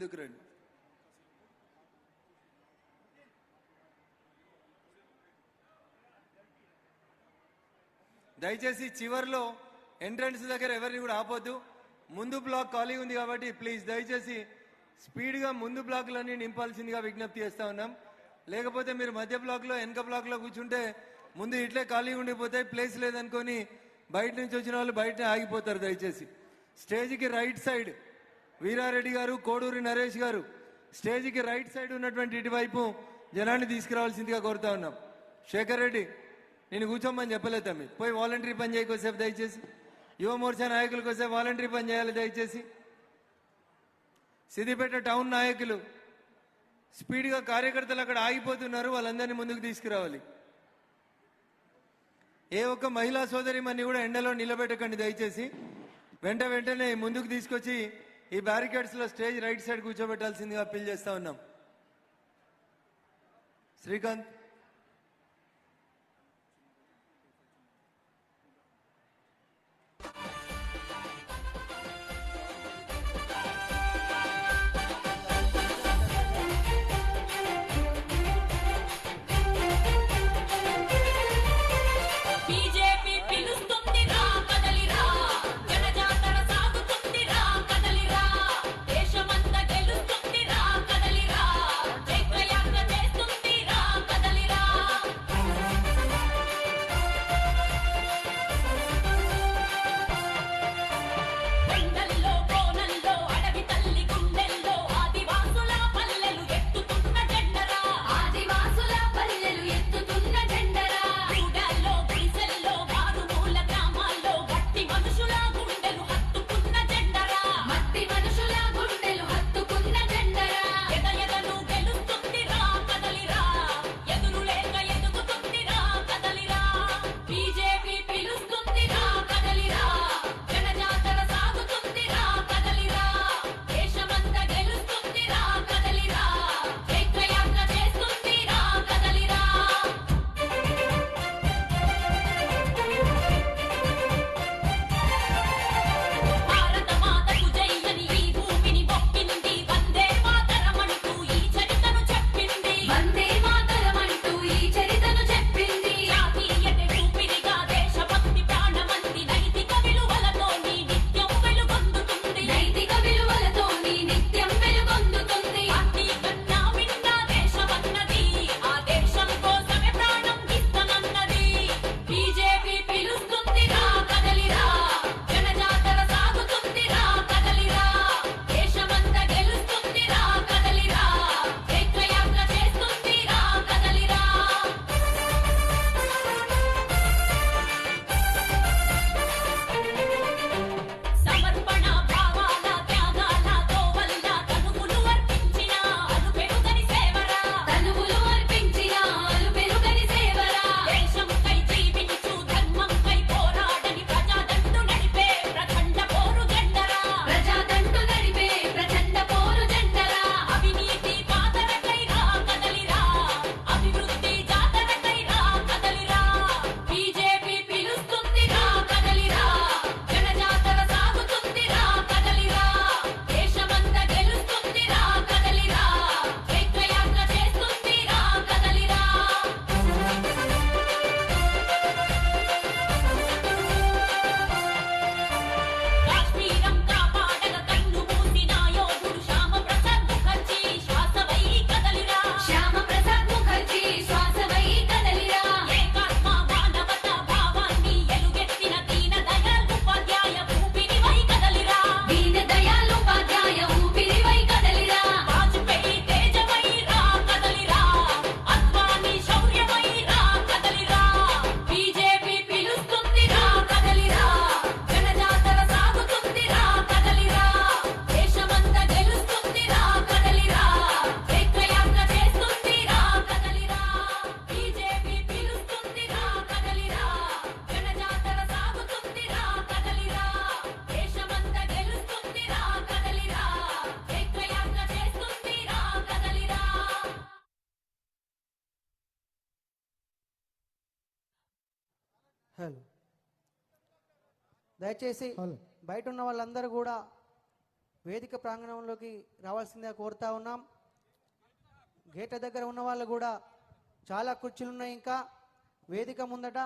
ముందుకు రండి. దయచేసి చివర్లో ఎంట్రన్స్ దగ్గర ఎవరిని కూడా ఆపొద్దు. ముందు బ్లాక్ ఖాళీ ఉంది కాబట్టి ప్లీజ్ దయచేసి స్పీడ్గా ముందు బ్లాక్లన్నీ నింపాల్సిందిగా విజ్ఞప్తి చేస్తా ఉన్నాం. లేకపోతే మీరు మధ్య బ్లాక్లో వెనక బ్లాక్లో కూర్చుంటే ముందు ఇట్లే ఖాళీ ఉండిపోతాయి, ప్లేస్ లేదనుకొని బయట నుంచి వచ్చిన వాళ్ళు బయట ఆగిపోతారు. దయచేసి స్టేజ్కి రైట్ సైడ్ వీరారెడ్డి గారు, కోడూరి నరేష్ గారు స్టేజ్కి రైట్ సైడ్ ఉన్నటువంటి ఇటువైపు జనాన్ని తీసుకురావాల్సిందిగా కోరుతా ఉన్నాం. శేఖర్ రెడ్డి నేను కూర్చోమని చెప్పలేదు తమ్మి, పోయి వాలంటరీ పని చేయకోసేపు దయచేసి. యువ మోర్చా నాయకుల కోసం వాలంటరీ పని చేయాలి దయచేసి. సిద్దిపేట టౌన్ నాయకులు స్పీడ్గా కార్యకర్తలు అక్కడ ఆగిపోతున్నారు, వాళ్ళందరినీ ముందుకు తీసుకురావాలి. ఏ ఒక్క మహిళా సోదరి మన్ని కూడా ఎండలో నిలబెట్టకండి దయచేసి. వెంటనే ముందుకు తీసుకొచ్చి ఈ బ్యారికేడ్స్లో స్టేజ్ రైట్ సైడ్ కూర్చోబెట్టాల్సిందిగా అప్పీల్ చేస్తా ఉన్నాం. శ్రీకాంత్ దయచేసి బయట ఉన్న వాళ్ళందరూ కూడా వేదిక ప్రాంగణంలోకి రావాల్సిందిగా కోరుతా ఉన్నాం. గేట్ల దగ్గర ఉన్న వాళ్ళు కూడా చాలా కుర్చీలు ఉన్నాయి, ఇంకా వేదిక ముందట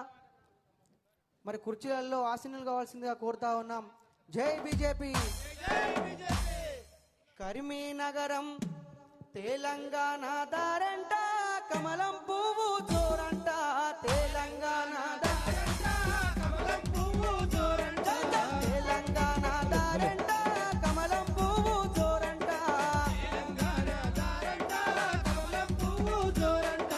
మరి కుర్చీలలో ఆసీనులు కావాల్సిందిగా కోరుతా ఉన్నాం. జై బీజేపీ. కరీంనగరం తెలంగాణ దారంట, కమలం పువ్వు జోరంట, తెలంగాణ దారంట, కమలం పువ్వు జోరంట, తెలంగాణ దారంట, కమలం పువ్వు జోరంట, తెలంగాణ దారంట, కమలం పువ్వు జోరంట.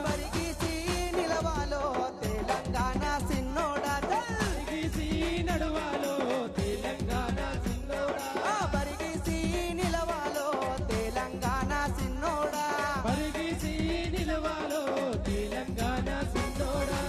బరిగీసి నిలవాలో తెలంగాణ సిన్నోడా, బరిగీసి నడవాలో తెలంగాణ సిన్నోడా, బరిగీసి నిలవాలో తెలంగాణ సిన్నోడా, బరిగీసి నిలవాలో తెలంగాణ సిన్నోడా.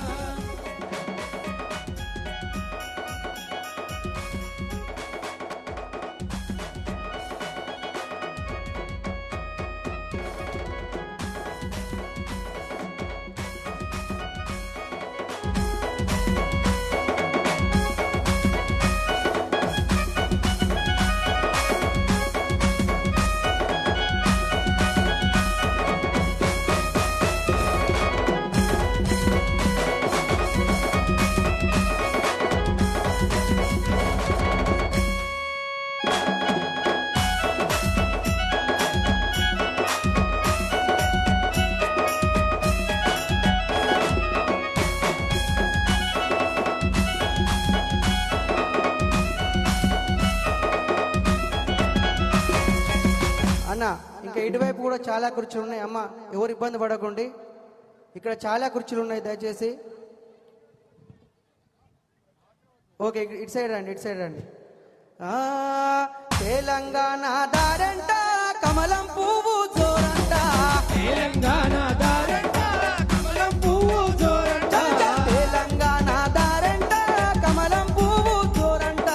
అన్న ఇంకా ఇటువైపు కూడా చాలా కుర్చీలు ఉన్నాయి అమ్మ, ఎవరు ఇబ్బంది పడకండి, ఇక్కడ చాలా కుర్చీలు ఉన్నాయి దయచేసి. ఓకే ఇటు సైడ్ రండి, ఇటు సైడ్ రండి. తెలంగాణ దారంట, కమలం పువ్వు జోరంట, తెలంగాణ దారంట, కమలం పువ్వు జోరంట, తెలంగాణ దారంట, కమలం పువ్వు జోరంట,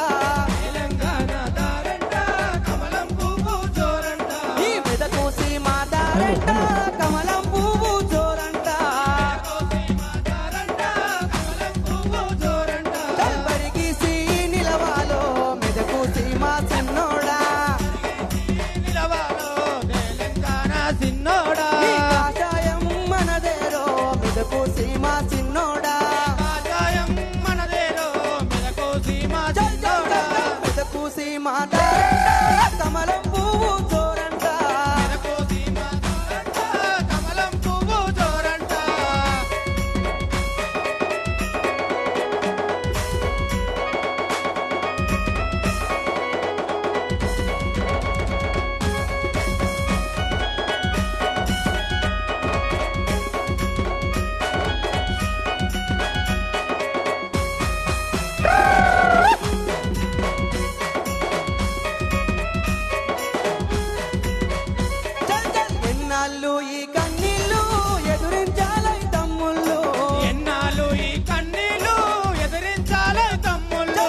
తెలంగాణ దారంట, కమలం పువ్వు జోరంట. ఈ మెదకు సీమ దారంట, కమలం పువ్వు జోరంట, కమలం పువ్వు జోరంట. బరిగీసి నిలవాలో మెదకు సీమ సిన్నోడా, నిలవాలో తెలంగాణ సిన్నోడా. కాషాయం మనదేరో మెదకు సీమ సిన్నోడా, కాషాయం మనదేరో మెదకు సీమ సిన్నోడా, మెదకు సీమ దారంట, కమలం పువ్వు జోరంట, మెదకు సీమ దారంట, కమలం పువ్వు జోరంట. ఎన్నాళ్ళు ఈ కన్నీళ్ళు ఎదురించాలై తమ్ముళ్ళు, ఎన్నాళ్ళు ఈ కన్నీళ్ళు ఎదురించాలై తమ్ముళ్ళు,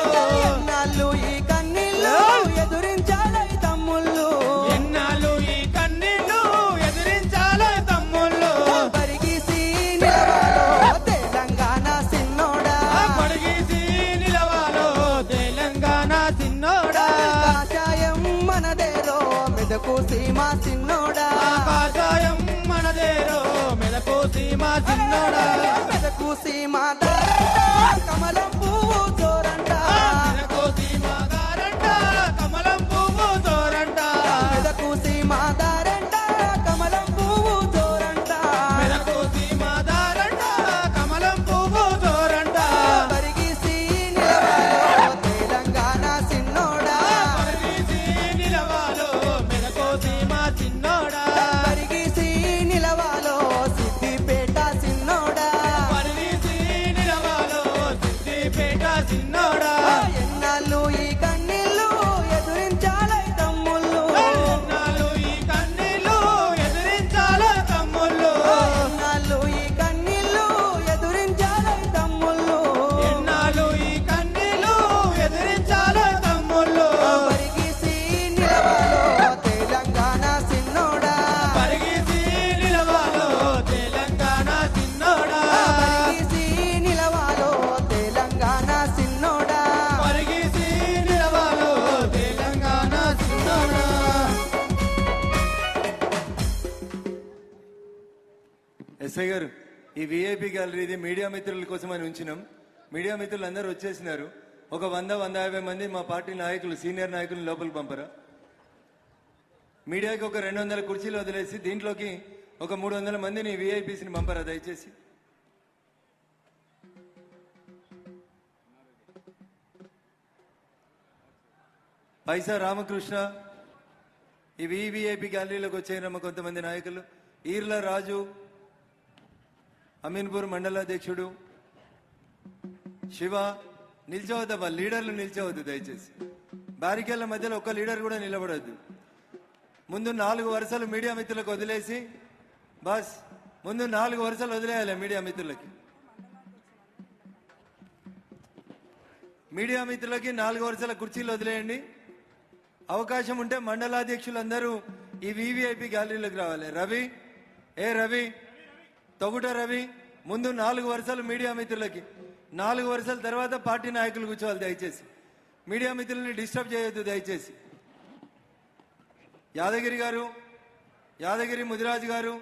ఎన్నాళ్ళు ఈ కన్నీళ్ళు ఎదురించాలై తమ్ముళ్ళు, ఎన్నాళ్ళు ఈ కన్నీళ్ళు ఎదురించాలై తమ్ముళ్ళు. బరిగీసి నిలవాలో తెలంగాణ సిన్నోడా, బరిగీసి నిలవాలో తెలంగాణ సిన్నోడా. కాషాయం మనదేరో మెదకు సీమ సిన్నోడా, కాషాయం మనదేరో మెదకు సీమ సిన్నోడా, మెదకు సీమ దారంట, కమలం పువ్వు జోరంట, మెదకు సీమ దారంట, కమలం పువ్వు జోరంట, మెదకు సీమ దారంట, కమలం పువ్వు జోరంట, మెదకు సీమ దారంట, కమలం పువ్వు జోరంట. బరిగీసి నిలవాలో తెలంగాణ సిన్నోడా, బరిగీసి నిలవాలో మెదకు సీమ సిన్నోడా, బరిగీసి నిలవాలో సిద్దిపేట సిన్నోడా, బరిగీసి నిలవాలో సిద్దిపేట సిన్నోడా. ఎన్నాళ్ళు ఎస్ఐ గారు, ఈ విఐపి గ్యాలరీ ఇది మీడియా మిత్రుల కోసం అని ఉంచినాం. మీడియా మిత్రులు అందరూ వచ్చేసినారు. ఒక 100-150 మంది మా పార్టీ నాయకులు, సీనియర్ నాయకులు లోపలికి పంపరా. మీడియాకి ఒక 200 కుర్చీలు వదిలేసి దీంట్లోకి ఒక 300 మందిని విఐపీసీని పంపరా దయచేసి. పైసా రామకృష్ణ, ఈ విఐపి గ్యాలరీలోకి వచ్చారమ్మ కొంతమంది నాయకులు. ఈర్ల రాజు, అమీన్పూర్ మండలాధ్యక్షుడు శివ. నిల్చోవద్దమ్మా, లీడర్లు నిల్చోవద్దు దయచేసి. బ్యారికేళ్ల మధ్యలో ఒక్క లీడర్ కూడా నిలబడద్దు. ముందు 4 వరుసలు మీడియా మిత్రులకు వదిలేసి, బస్ ముందు 4 వరుసలు వదిలేయాలి మీడియా మిత్రులకి. మీడియా మిత్రులకి 4 వరుసల కుర్చీలు వదిలేయండి. అవకాశం ఉంటే మండలాధ్యక్షులందరూ ఈ వివిఐపి గ్యాలరీలోకి రావాలి. రవి, రవి, తొగుట రవి, ముందు 4 వరుసలు మీడియా మిత్రులకి, 4 వరుసల తర్వాత పార్టీ నాయకులు కూర్చోవాలి దయచేసి. మీడియా మిత్రులని డిస్టర్బ్ చేయొద్దు దయచేసి. యాదగిరి గారు, యాదగిరి ముదిరాజు గారు,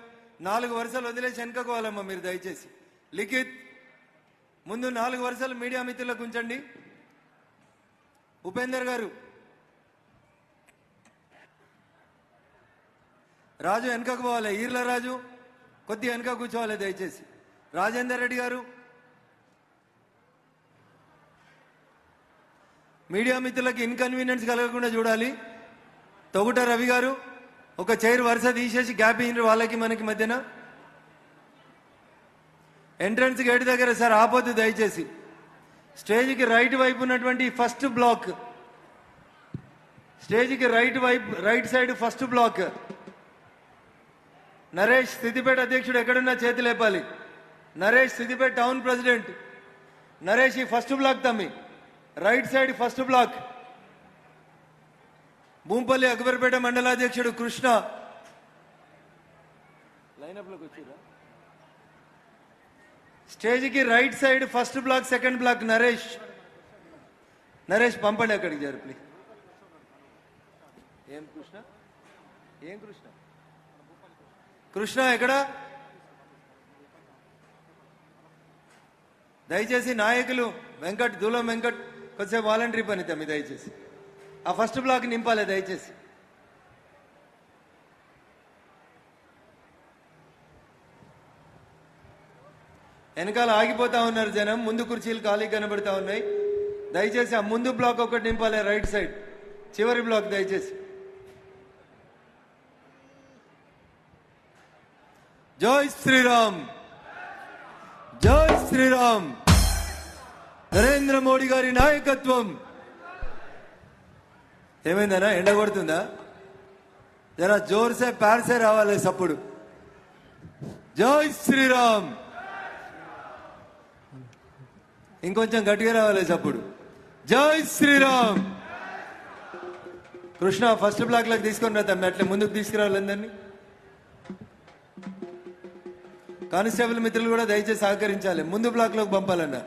4 వరుసలు వదిలేసి వెనుకోవాలమ్మా మీరు దయచేసి. లిఖిత్, ముందు 4 వరుసలు మీడియా మిత్రులకు ఉంచండి. ఉపేందర్ గారు, రాజు వెనకకు పోవాలి. ఈర్ల రాజు కొద్ది వెనక కూర్చోవాలి దయచేసి. రాజేందర్ రెడ్డి గారు, మీడియా మిత్రులకి ఇన్కన్వీనియన్స్ కలగకుండా చూడాలి. తొగుట రవి గారు, ఒక చైర్ వరుస తీసేసి గ్యాప్ ఇయ్యండి వాళ్ళకి మనకి మధ్యన. ఎంట్రన్స్ గేట్ దగ్గర సార్ ఆపొద్దు దయచేసి. స్టేజ్కి రైట్ వైపు ఉన్నటువంటి ఫస్ట్ బ్లాక్, స్టేజ్కి right side first block. Naresh, Siddipet అధ్యక్షుడు ఎక్కడున్నా చేతి లేపాలి. నరేష్, సిద్దిపేట టౌన్ ప్రెసిడెంట్ నరేష్, ఈ ఫస్ట్ బ్లాక్ తమ్మి, right side first block. Bhoompally Akbarpet మండలాధ్యక్షుడు కృష్ణ, లైనప్లోకి వచ్చిరా. స్టేజ్కి right side first block second block Naresh. Naresh పంపండి అక్కడికి జారు ప్లీజ్. ఏం కృష్ణ, ఏం కృష్ణ, కృష్ణ ఎక్కడ? దయచేసి నాయకులు వెంకట్, దూలం వెంకట్, కొద్దిసేపు వాలంటరీ పని తమ్మి దయచేసి. ఆ ఫస్ట్ బ్లాక్ నింపాలి దయచేసి. వెనకాల ఆగిపోతా ఉన్నారు జనం, ముందు కుర్చీలు ఖాళీ కనబడతా ఉన్నాయి. దయచేసి ఆ ముందు బ్లాక్ ఒకటి నింపాలి, రైట్ సైడ్ చివరి బ్లాక్ దయచేసి. జై శ్రీరామ్, జై శ్రీరామ్. నరేంద్ర మోడీ గారి నాయకత్వం. ఏమైందనా, ఎండ కొడుతుందా? జరా జోర్సే ప్యార్సే రావాలి సప్పుడు. జై శ్రీరామ్. ఇంకొంచెం గట్టిగా రావాలి సప్పుడు. జై శ్రీరామ్. కృష్ణ ఫస్ట్ బ్లాక్ లకు తీసుకొని రా తమ్మి, అట్లా ముందుకు తీసుకురావాలి అందరినీ. కానిస్టేబుల్ మిత్రులు కూడా దయచేసి సహకరించాలి, ముందు బ్లాక్ లోకి పంపాలన్నా.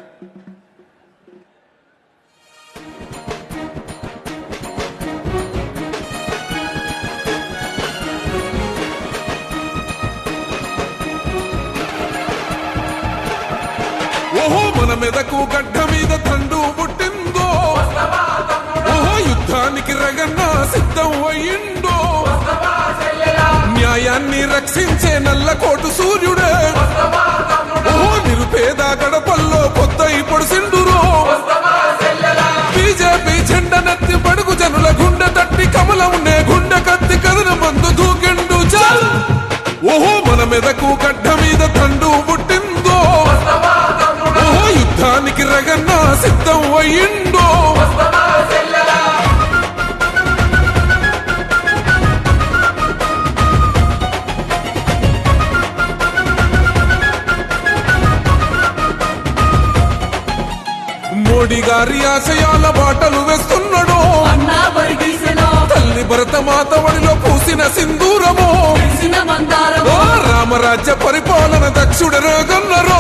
ఓహో మన మెదకు గడ్డ మీద తండు పుట్టిందో, ఓహో యుద్ధానికి రగన్న సిద్ధం అయ్యిండో, న్యాయాన్ని రక్షించే నల్లకోటు సూర్యుడే, ఓహో నిరుపేద గడపల్లో పొద్దై పొడిసిండురో, బీజేపీ జెండనెత్తి పడుగు జనుల గుండె తట్టి కమలం నే గుండె కత్తి కదన మందు దూకిండు చాల్. ఓహో మన మెదకు గడ్డ మీద తండు పుట్టిందో, ఓహో యుద్ధానికి రగన్న సిద్ధం అయ్యిండో. మోడీ గారి ఆశయాల బాటలు వేస్తున్నాడో, తల్లి భరత మాత వడిలో పూసిన సింధూరమో, రామరాజ్య పరిపాలన దక్షుడరోగన్నరో,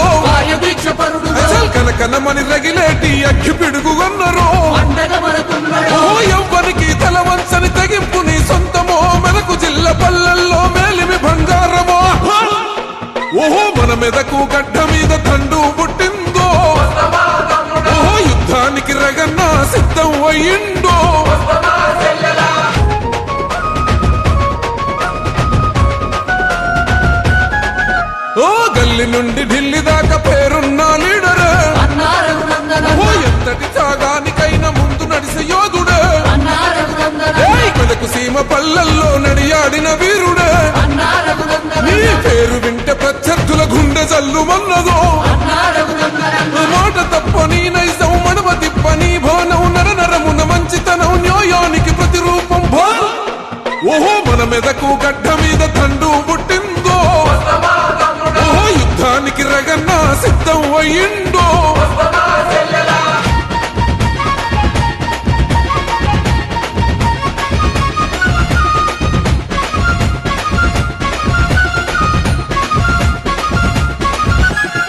కనకనమని రగిలేటి అగ్గి పిడుగుగన్నరో, ఎవ్వరికి తల వంచని తెగింపు నీ సొంతమో, మెలకు జిల్ల పల్లెల్లో మేలిమి బంగారమో. ఓహో మన మెదకు గడ్డ మీద తండు పుట్టిందో ఓహో యుద్ధానికి రగన్న సిద్ధం అయ్యిండో ఓ గల్లి నుండి ఢిల్లీ దాకా పేరున్న లీడర్ ఓ ఎంతటి త్యాగానికైనా ముందు నడిసే యోధుడే మెదకు సీమ పల్లెల్లో నడియాడిన వీరుడే నీ పేరు వింటే ప్రత్యర్థుల గుండె జల్లుమన్నదో మాట తప్పని నైజం మడమ తిప్పని భవనం నరనరమున మంచితనం న్యాయానికి ప్రతిరూపం ఓహో మన మెదకు గడ్డ మీద తండు పుట్టిందో ఓహో యుద్ధానికి రగన్న సిద్ధం అయ్యిండో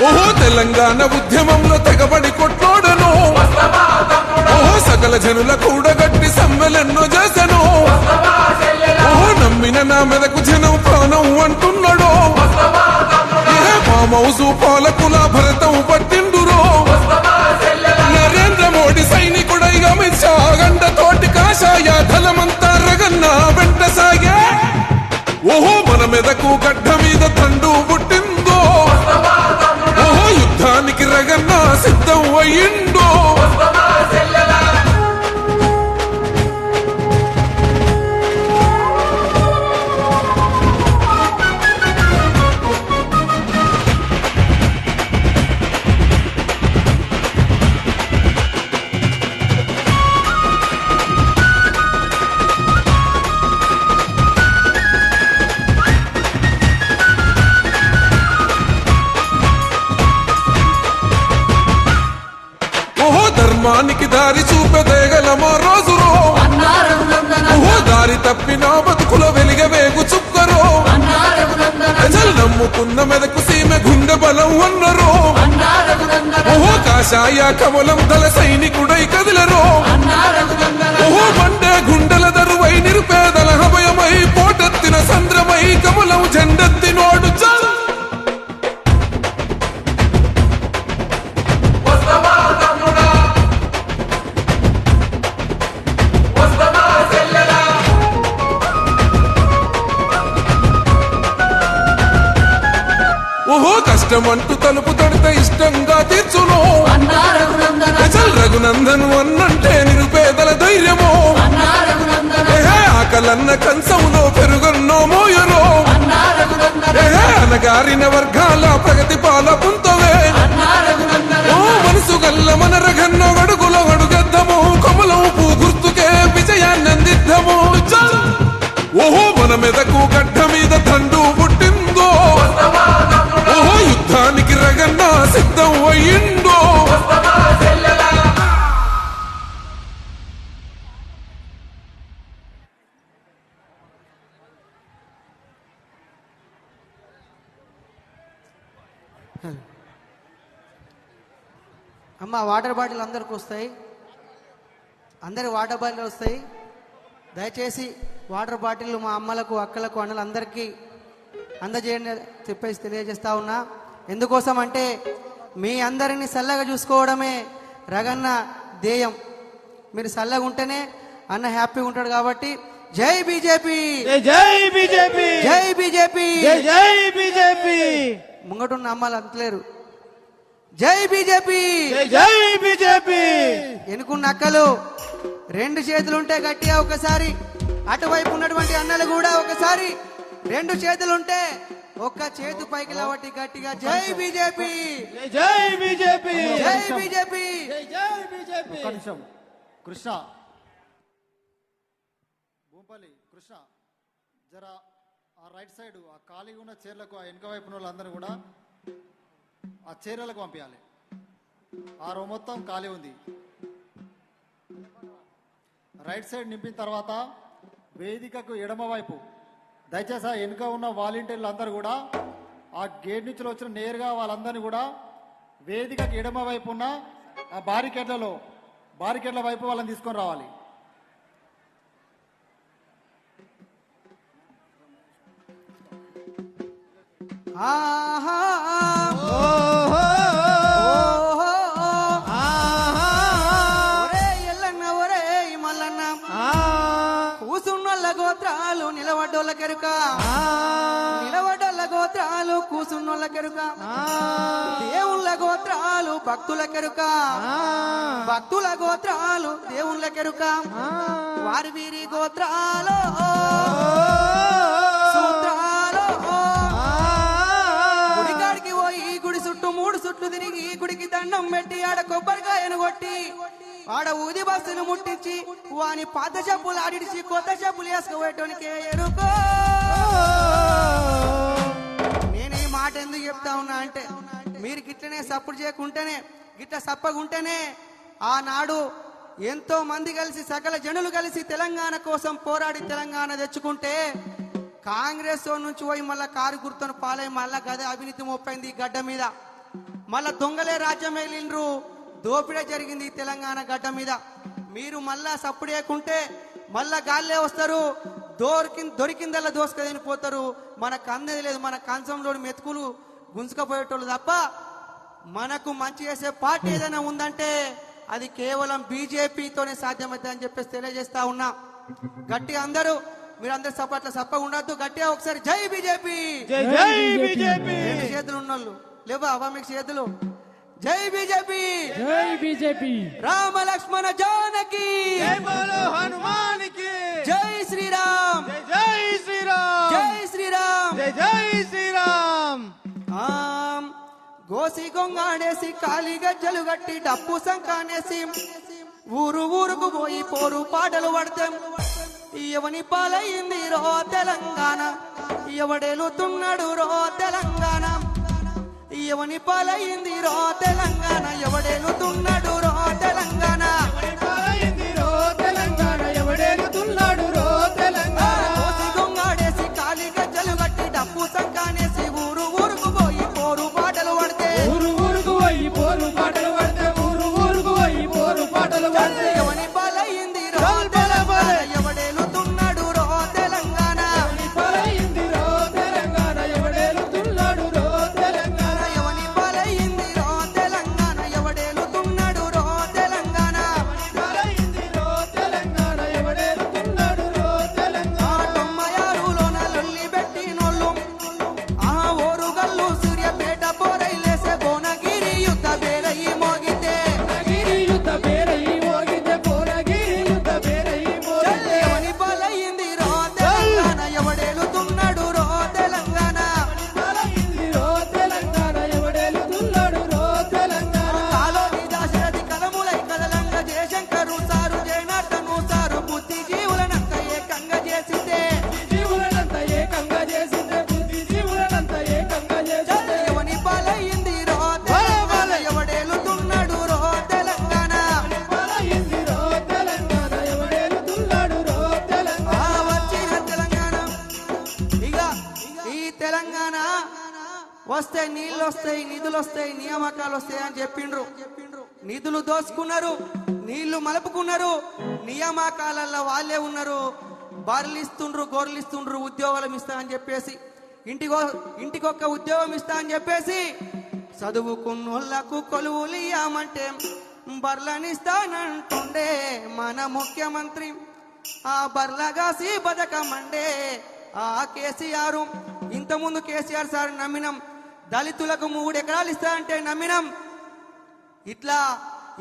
ఓహో తెలంగాణ ఉద్యమంలో తెగబడి కొట్లాడను ఓహో సకల జనుల కూడగట్టి సమ్మెలెన్నో చేసెను ఓహో నమ్మిన నా మెదకు జనం ప్రాణం అంటున్నాడో మా మౌజు పాలకుల భరతం పట్టిండురో నరేంద్ర మోడీ సైనికుడై అమిత్ షా గండ తోటి కాషాయ దళమంతా రగన్న వెంట సాగే ఓహో మన మెదకు గడ్డ మీద తండు పుట్టిందో ఓహో యుద్ధానికి రగన్న సిద్ధం అయ్యిండో ధర్మానికి దారి చూపెదేగలమా రోజురో ఓహో దారి తప్పిన బతుకుల వెలిగ వేగు చుక్కరో ప్రజలు నమ్ముకున్న మెదకు సీమె గుండె బలం అన్నరో ఓహో కాషాయ కమలం దళ సైనికుడై కదిలరో ఓహో మండే గుండెల దరువై నిరుపేదల హభయమై పోటెత్తిన సంద్రమై కమలం జెండెత్తినోడు చల్ ఓహో కష్టమంటూ తలుపు తడితే ఇష్టంగా తీర్చును రఘునందన్ అన్నంటే నిరుపేదల ధైర్యమో ఆకలన్న కంచంలో పెరుగన్నో మోయరో అనగారిన వర్గాల ప్రగతి పాల పుంతవే ఓ మనసు గల్ల మన రగన్న అడుగులో అడుగెద్దము కొమలం పూ గుర్తుకే విజయాన్ని అందిద్దము ఓహో మన మెదకు గడ్డ మీద తండు పుట్టిందో ఓహో యుద్ధానికి రగన్న సిద్ధం అయ్యిండో అమ్మ వాటర్ బాటిల్ అందరికి వస్తాయి, అందరి వాటర్ బాటిల్ వస్తాయి. దయచేసి వాటర్ బాటిల్ మా అమ్మలకు అక్కలకు అన్నలు అందరికీ అందజేయండి చెప్పేసి తెలియజేస్తా ఉన్నా. ఎందుకోసం అంటే మీ అందరినీ చల్లగా చూసుకోవడమే రగన్న ధ్యేయం. మీరు చల్లగా ఉంటేనే అన్న హ్యాపీగా ఉంటాడు. కాబట్టి జై బీజేపీ, జై బీజేపీ, జై బీజేపీ, జై బీజేపీ. ముంగటున్న అమ్మాలు అంటలేరు జై బీజేపీ, జై బీజేపీ. ఎనుకున్న అక్కలు రెండు చేతులుంటే గట్టిగా ఒకసారి, అటువైపు ఉన్నటువంటి అన్నలు కూడా ఒకసారి రెండు చేతులుంటే ఒక్క చేతు పైకి లేవట్టి గట్టిగా జై బీజేపీ, జై బీజేపీ, జై బీజేపీ, జై బీజేపీ. ఒక్క నిమిషం కృష్ణ, భూపల్లి కృష్ణ, జర ఆ రైట్ సైడ్ ఆ ఖాళీగా ఉన్న చీరలకు ఆ వెనక వైపున వాళ్ళందరూ కూడా ఆ చీరలకు పంపించాలి. ఆ రో మొత్తం ఖాళీ ఉంది. రైట్ సైడ్ నింపిన తర్వాత వేదికకు ఎడమ వైపు దయచేసి ఆ వెనుక ఉన్న వాలంటీర్లు అందరూ కూడా ఆ గేట్ నుంచి వచ్చిన నేరుగా వాళ్ళందరినీ కూడా వేదికకు ఎడమ వైపు ఉన్న ఆ బారికేడ్ల వైపు వాళ్ళని తీసుకొని రావాలి. ఆహా కెరుక నిలబడల్ల గోత్రాలు కూసున్నోళ్ళ కెరుక దేవుళ్ళ గోత్రాలు భక్తుల కెరుక భక్తుల గోత్రాలు దేవుళ్ళ కెరుక వారి వీరి గోత్రాలు సూత్రాలు గుడికాడికి పోయి ఈ గుడి చుట్టూ 3 చుట్లు తిరిగి ఈ గుడికి దండం పెట్టి ఆడ కొబ్బరికాయను కొట్టి ఆడ ఊది బస్సులు ముట్టించి వాని పాత చెప్పులు ఆడిచి కొత్త చెప్పులు వేసుకోవటానికి ఎరుకో. నేను ఈ మాట ఎందుకు చెప్తా ఉన్నా అంటే మీరు గిట్లనే సప్పుడు చేయకుంటేనే గిట్ల సప్పగుంటేనే ఆనాడు ఎంతో మంది కలిసి సకల జనులు కలిసి తెలంగాణ కోసం పోరాడి తెలంగాణ తెచ్చుకుంటే కాంగ్రెస్ నుంచి పోయి మళ్ళా కారు గుర్తును పాలై మళ్ళా గదే అవినీతి మోపైంది ఈ గడ్డ మీద. మళ్ళా దొంగలే రాజ్యం వెళ్ళిండ్రు, దోపిడే జరిగింది ఈ తెలంగాణ గడ్డ మీద. మీరు మళ్ళా సప్పుడు చేయకుంటే మళ్ళా గాల్లే వస్తారు, దొరికిందల్లా దోసుకదని పోతారు. మనకు అందేది లేదు, మన కంచంలోని మెతుకులు గుంజుకపోయేటోళ్ళు తప్ప మనకు మంచి చేసే పార్టీ ఏదైనా ఉందంటే అది కేవలం బీజేపీతోనే సాధ్యమవుతుంది అని చెప్పేసి తెలియజేస్తా ఉన్నా. గట్టిగా అందరూ మీరందరూ సపట్ల సప్పగా ఉండద్దు, గట్టిగా ఒకసారి జై బీజేపీ. జై జై బీజేపీ. చేతులు ఉన్నోళ్ళు లేవా అవ్వ మీకు చేతులు? జై బీజేపీ. జై బీజేపీ. రామ లక్ష్మణ జానకి జై బోలో హనుమానికి. జై శ్రీరామ్. జై జై శ్రీరామ్. జై శ్రీరామ్. జై జై శ్రీరామ్. గోసి గొంగాడేసి కాలి గజ్జలు గట్టి డప్పు సంకానేసి ఊరు ఊరుకు పోయి పోరు పాటలు పడతాం. ఎవని పాలయ్యింది రో తెలంగాణ, ఎవడేలుతున్నాడు రో తెలంగాణ. ఎవని పాలయ్యింది రో తెలంగాణ, ఎవడేలుతున్నాడు రో తెలంగాణ. గోసి గొంగాడేసి కాలి గజ్జలు గట్టి డప్పు సంకానేసి ఊరు ఊరుకు పోయి పోరు పాటలు పడితే ఎవని పాలయ్యింది రో తెలంగాణ, ఎవడేలుతున్నాడు రో తెలంగాణ. ఎవని పాలయ్యింది రో తెలంగాణ, ఎవడేలుతున్నాడు రో తెలంగాణ. ఆ 96లోన లొల్లి పెట్టినోళ్ళు, ఆ ఓరుగల్లు సూర్యపేట పోరైలేసే భువనగిరి యుద్ధ బేరయి మోగితే ఎవని పాలయ్యింది రో తెలంగాణ, ఎవడేలుతున్నాడు రో తెలంగాణ. కాలోని దాశరథి కదములై కదలంగా జయశంకరు సారు జయనాటను సారు బుద్ధి జీవులనంత ఏకంగా చేసితే ఎవని పాలయ్యింది రో తెలంగాణ, ఎవడేలుతున్నాడు రో తెలంగాణ. ఆ వచ్చిన తెలంగాణ ఇక ఈ తెలంగాణ వస్తే నీళ్ళు వస్తాయి, నిధులు వస్తాయి, నియామకాలు వస్తాయి అని చెప్పిండ్రు. నిధులు దోసుకున్నారు, నీళ్లు మలుపుకున్నారు, నియామకాలలో వాళ్ళే ఉన్నారు. బర్రెలు ఇస్తుండ్రు, గొర్రెలు ఇస్తుండ్రు, ఉద్యోగాలు ఇస్తా అని చెప్పేసి ఇంటికొక్క ఉద్యోగం ఇస్తా అని చెప్పేసి చదువుకున్నోళ్లకు కొలువులు ఇయ్యామంటే బర్లనిస్తానంటుండే మన ముఖ్యమంత్రి. ఆ బర్లగాసి బతకమండే ఆ కేసీఆర్. ఇంతకుముందు కేసీఆర్ సార్ నమ్మినాం, దళితులకు 3 ఎకరాలు ఇస్తా అంటే నమ్మినాం. ఇట్లా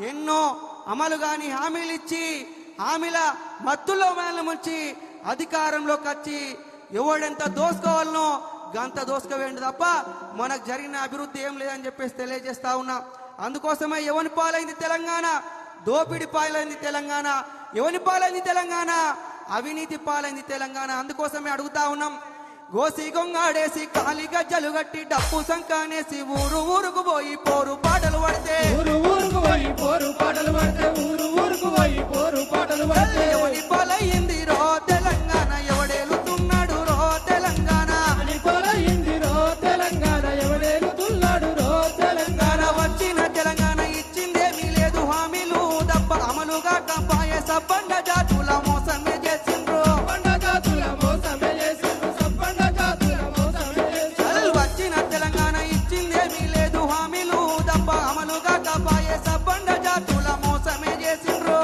ఎన్నో అమలు కాని హామీలు ఇచ్చి హామీల మత్తులో మేళ ముంచి అధికారంలోకి వచ్చి ఎవడెంత దోసుకోవాలనో గంత దోసుకోవేండి తప్ప మనకు జరిగిన అభివృద్ధి ఏం లేదని చెప్పేసి తెలియజేస్తా ఉన్నా. అందుకోసమే ఎవని పాలైంది తెలంగాణ? దోపిడి పాలైంది తెలంగాణ. ఎవని పాలైంది తెలంగాణ? అవినీతి పాలైంది తెలంగాణ. అందుకోసమే అడుగుతా ఉన్నాం. గోసి గొంగాడేసి కాలి గజ్జలు గట్టి డప్పు సంకానేసి ఊరు ఊరుకు పోయి పోరు పాటలు పడితే ఎవని పాలయ్యింది రో తెలంగాణ, ఎవడేలుతున్నాడు రో తెలంగాణ. వచ్చిన తెలంగాణ ఇచ్చిందేమీ లేదు, హామీలు తప్ప అమలుగా కంపాయే సబ్బండ జాతుల మోసమే చేసిండ్రు. వచ్చిన తెలంగాణ ఇచ్చిందేమీ లేదు, హామీలు తప్ప అమలుగా కంపాయే సబ్బండ జాతుల మోసమే చేసిండ్రు.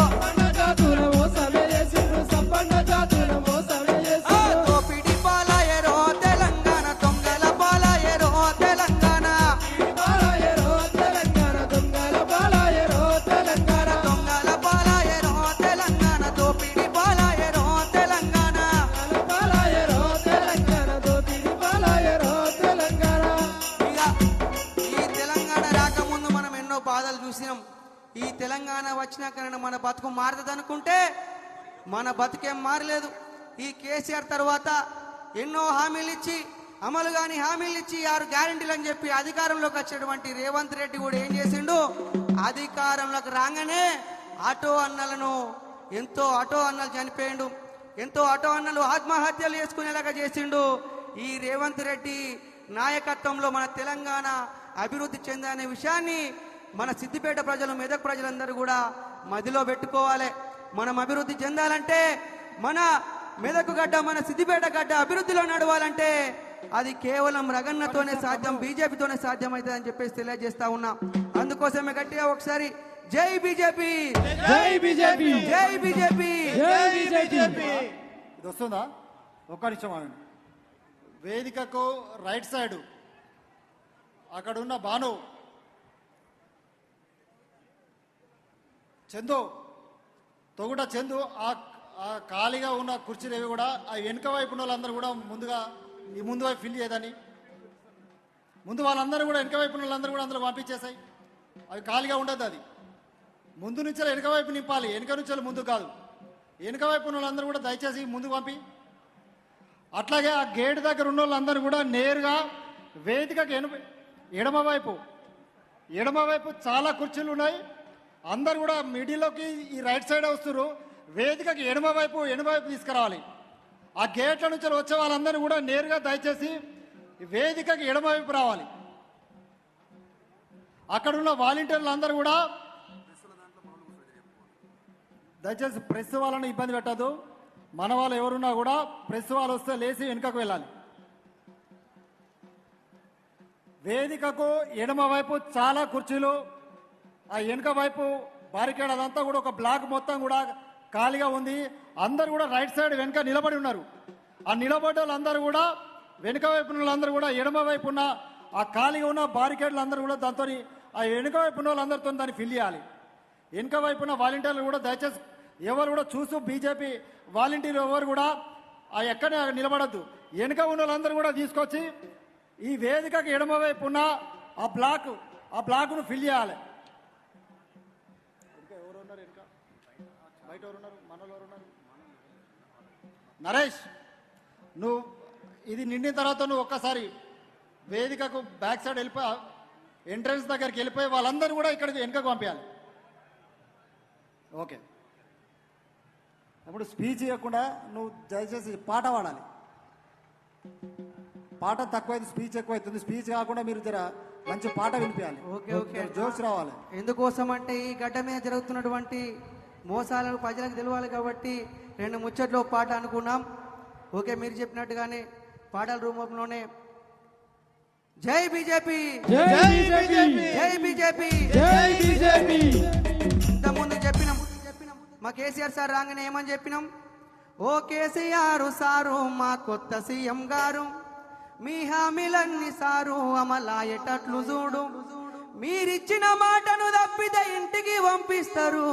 తెలంగాణ వచ్చినాక మన బతుకు మారుతుంది అనుకుంటే మన బతుకేం మారలేదు. ఈ కేసీఆర్ తర్వాత ఎన్నో హామీలు ఇచ్చి అమలు కాని హామీలు ఇచ్చి 6 గ్యారెంటీలు అని చెప్పి అధికారంలోకి వచ్చేటువంటి రేవంత్ రెడ్డి కూడా ఏం చేసిండు, అధికారంలోకి రాగానే ఎంతో ఆటో అన్నలు చనిపోయిండు, ఎంతో ఆటో అన్నలు ఆత్మహత్యలు చేసుకునేలాగా చేసిండు. ఈ రేవంత్ రెడ్డి నాయకత్వంలో మన తెలంగాణ అభివృద్ధి చెందనే విషయాన్ని మన సిద్దిపేట ప్రజలు, మెదక్ ప్రజలందరూ కూడా మదిలో పెట్టుకోవాలి. మనం అభివృద్ధి చెందాలంటే, మన మెదక్ గడ్డ, మన సిద్దిపేట గడ్డ అభివృద్ధిలో నడవాలంటే అది కేవలం రగన్నతోనే సాధ్యం, బీజేపీతోనే సాధ్యం అవుతుంది అని చెప్పేసి తెలియజేస్తా ఉన్నా. అందుకోసమే గట్టిగా ఒకసారి జై బీజేపీ, జై బీజేపీ, జై బీజేపీ, జై బీజేపీ. ఇది వస్తుందా? ఒక్క నిమిషం ఆగండి. వేదికకు రైట్ సైడ్ అక్కడ ఉన్న భాను, చందు, తొగుట చందు, ఆ ఖాళీగా ఉన్న కుర్చీలు ఏవి కూడా ఆ వెనుక వైపు ఉన్న వాళ్ళందరూ కూడా ఈ ముందు వైపు ఫిల్ చేయదని, ముందు వాళ్ళందరూ కూడా వెనుక వైపు ఉన్న వాళ్ళందరూ కూడా అందులో పంపించేసాయి. అవి ఖాళీగా ఉండదు. అది ముందు నుంచి వెనుక వైపు నింపాలి, వెనుక నుంచి ముందు కాదు. వెనుక వైపు ఉన్న వాళ్ళందరూ కూడా దయచేసి ముందుకు పంపి. అట్లాగే ఆ గేట్ దగ్గర ఉన్న వాళ్ళందరూ కూడా నేరుగా వేదికకి ఎడమ వైపు చాలా కుర్చీలు ఉన్నాయి. అందరు కూడా మిడిల్లోకి ఈ రైట్ సైడ్ వస్తున్నారు. వేదికకి ఎడమ వైపు తీసుకురావాలి. ఆ గేట్ల నుంచి వచ్చే వాళ్ళందరూ కూడా నేరుగా దయచేసి వేదికకి ఎడమ వైపు రావాలి. అక్కడ ఉన్న వాలంటీర్లు అందరూ కూడా దయచేసి ప్రెస్ వాళ్ళని ఇబ్బంది పెట్టద్దు. మన వాళ్ళు ఎవరున్నా కూడా ప్రెస్ వాళ్ళు వస్తే లేచి వెనుకకు వెళ్ళాలి. వేదికకు ఎడమ వైపు చాలా కుర్చీలు, ఆ వెనుక వైపు బారికేడ్ అదంతా కూడా ఒక బ్లాక్ మొత్తం కూడా ఖాళీగా ఉంది. అందరు కూడా రైట్ సైడ్ వెనుక నిలబడి ఉన్నారు. ఆ నిలబడ్డ వాళ్ళందరూ కూడా వెనుక వైపు ఉన్న వాళ్ళందరూ కూడా ఎడమ వైపు ఉన్న ఆ ఖాళీగా ఉన్న బారికేడ్లు అందరూ కూడా దాంతో ఆ వెనుక వైపు ఉన్న వాళ్ళందరితో దాన్ని ఫిల్ చేయాలి. వెనుక వైపు ఉన్న వాలంటీర్లు కూడా దయచేసి ఎవరు కూడా చూస్తూ బీజేపీ వాలంటీర్లు ఎవరు కూడా ఆ ఎక్కడనే నిలబడద్దు. వెనుక ఉన్న వాళ్ళందరూ కూడా తీసుకొచ్చి ఈ వేదికకి ఎడమ వైపు ఉన్న ఆ బ్లాక్ను ఫిల్ చేయాలి. బయట ఎవరున్నారు? మనలో ఎవరున్నారు? నరేష్, నువ్వు ఇది నిండిన తర్వాత నువ్వు ఒక్కసారి వేదికకు బ్యాక్ సైడ్ వెళ్ళిపోయి ఎంట్రన్స్ దగ్గరికి వెళ్ళిపోయి వాళ్ళందరూ కూడా ఇక్కడికి వెనుకకు పంపించాలి. ఓకే. అప్పుడు స్పీచ్ ఇవ్వకుండా నువ్వు దయచేసి పాట పాడాలి. పాట తక్కువైంది, స్పీచ్ ఎక్కువైతుంది. స్పీచ్ కాకుండా మీరు జర మంచి పాట వినిపించాలి. ఓకే. జోష్ రావాలి. ఎందుకోసం అంటే ఈ గడ్డ మీద జరుగుతున్నటువంటి మోసాలను ప్రజలకు తెలియాలి కాబట్టి 2 ముచ్చట్లు ఒక పాట అనుకున్నాం. ఓకే, మీరు చెప్పినట్టుగానే పాటల రూపంలోనే జై బీజేపీ, జై బీజేపీ, జై బీజేపీ, జై బీజేపీ. ఇంతకుముందు చెప్పినాం, మా కేసీఆర్ సార్ రాగానే ఏమని చెప్పినాం? ఓ కేసీఆర్ సారు, మా కొత్త సీఎం గారు, మీ హామీలన్నీ సారు అమలాయేటట్లు చూడు. మీరిచ్చిన మాటను తప్పితే ఇంటికి పంపిస్తారు,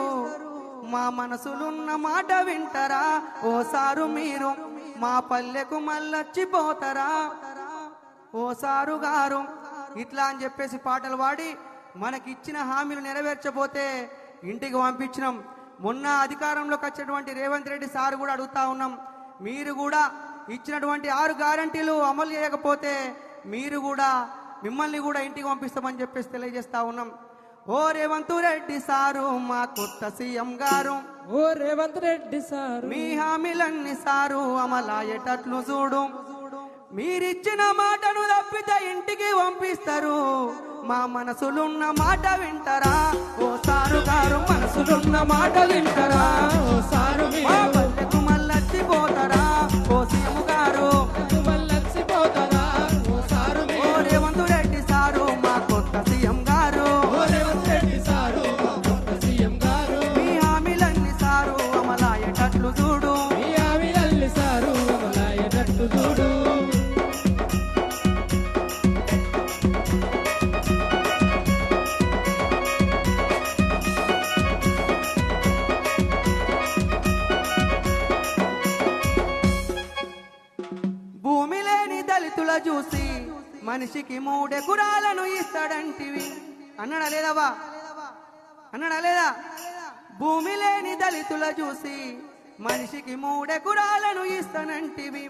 మా మనసులున్న మాట వింటారా? ఓ సారు మీరు మా పల్లెకు మళ్ళొచ్చిపోతారా? ఓ సారు గారు, ఇట్లా అని చెప్పేసి పాటలు పాడి మనకిచ్చిన హామీలు నెరవేర్చబోతే ఇంటికి పంపించినాం. మొన్న అధికారంలోకి వచ్చేటువంటి రేవంత్ రెడ్డి సార్ కూడా అడుగుతా ఉన్నాం, మీరు కూడా ఇచ్చినటువంటి 6 గ్యారంటీలు అమలు చేయకపోతే మిమ్మల్ని కూడా ఇంటికి పంపిస్తామని చెప్పేసి తెలియజేస్తా ఉన్నాం. ఓ రేవంత్ రెడ్డి సారు, మా కొత్త సీఎం గారు, ఓ రేవంత్ రెడ్డి సారు, మీ హామీలన్నీ సారు అమలాయేటట్లు చూడు. మీరిచ్చిన మాటను తప్పితే ఇంటికి పంపిస్తారు, మా మనసులున్న మాట వింటారా? ఓ సారు గారు, మనసులున్న మాట వింటారా? ఓ సారు మా పల్లెకు మళ్ళొచ్చిపోతారా? ఓ సీఎం గారు, మళ్ళొచ్చిపోతారా? ఓ సారు ఓ రేవంత్ రెడ్డి సారు, మా కొత్త సీఎం గారు, ఓ రేవంత్ రెడ్డి సారు, మా కొత్త సీఎం గారు, మీ హామీలన్నీ సారు అమలాయేటట్లు చూడు. మీ హామీలన్నీ సారు అమలాయేటట్టు చూడు. భూమి లేని దళితుల చూసి మనిషికి 3 ఎకరాలను ఇస్తాడంటివి. అన్నాడా లేదవా? అన్నాడా లేదా? భూమి లేని దళితుల చూసి మనిషికి 3 ఎకరాలను ఇస్తానంటివి